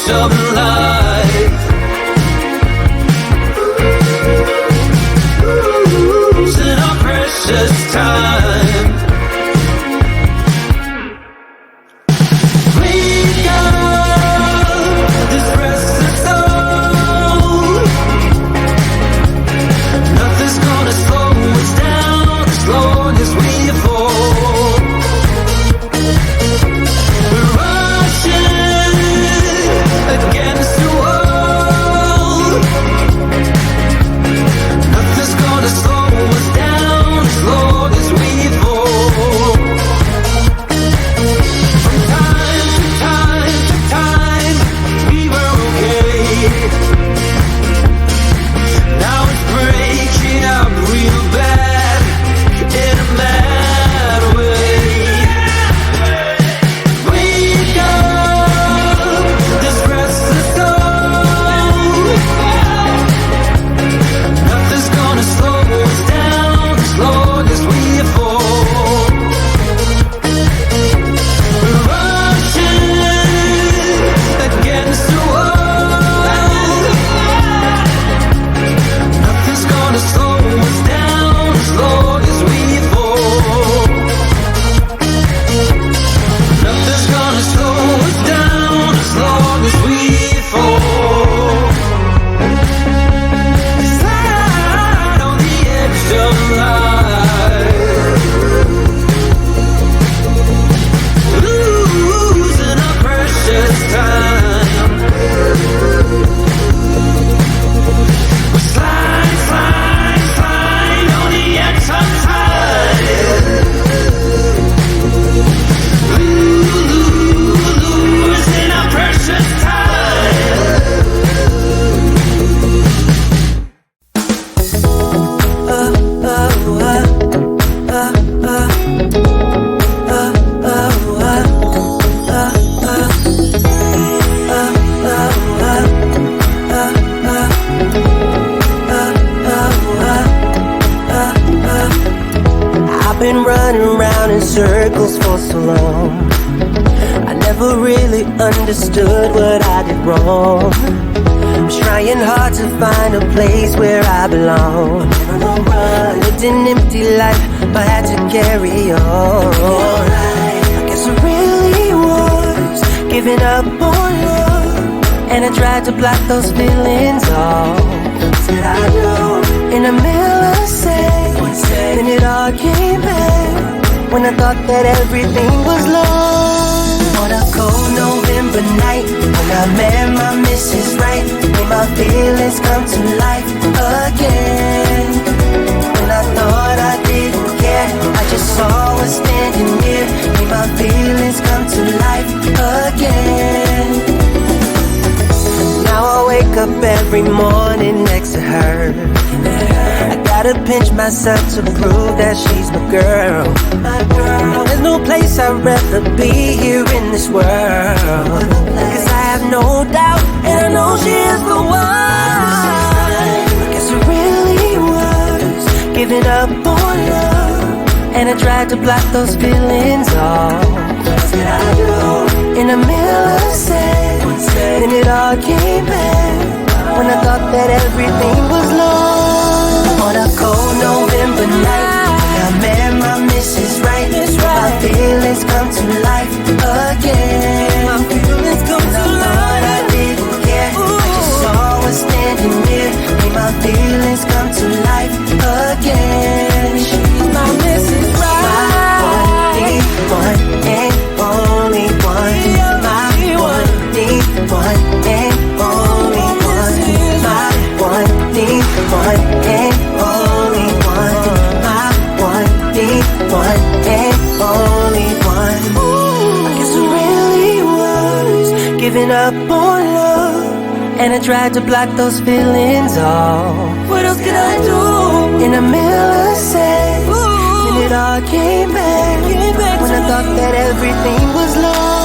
edge of life. Losing our precious time. Wake up, this restless soul. Nothing's gonna slow us down as long as we fall. We're rushing against the wall. Nothing's gonna slow us down as long as we fall. From time to time to time, we were okay. Now it's breaking up real bad in a mad way. Wake up, this restless soul. Nothing's gonna slow us down as long as we fall. We're rushing against the wall. Nothing's gonna slow us down as long as we fall. Nothing's gonna slow us down as long as we fall. Slide on the edge of life. Losing our precious time. We slide, slide, slide on the edge of time. Losing our precious time. I've been running around in circles for so long. I never really understood what I did wrong. I'm trying hard to find a place where I belong. I lived an empty life, but had to carry on. I guess I really was giving up on love, and I tried to block those feelings off. Said I know in the middle of then it all came back when I thought that everything was lost. On a cold November night, when I met my Mrs. Right, made my feelings come to life again. When I thought I didn't care, I just saw her standing near, made my feelings come to life again. Now I wake up every morning next to her. I gotta pinch myself to prove that she's my girl. There's no place I'd rather be here in this world. Cause I have no doubt, and I know she is the one. I guess I really was giving up on love, and I tried to block those feelings off. Said I do in the middle of sex, then it all came back when I thought that everything was lost. On a cold November night, when I met my Mrs. Right, my feelings come to life again. My feelings come to life. I didn't care, I just saw her standing near, made my feelings come to life again. She's my Mrs. Right, my one and only one. My one and only one. My one and only one. My one and only one. I guess I really was giving up on love, and I tried to block those feelings off. What else could I do? In the middle of sex, then it all came back when I thought that everything was lost.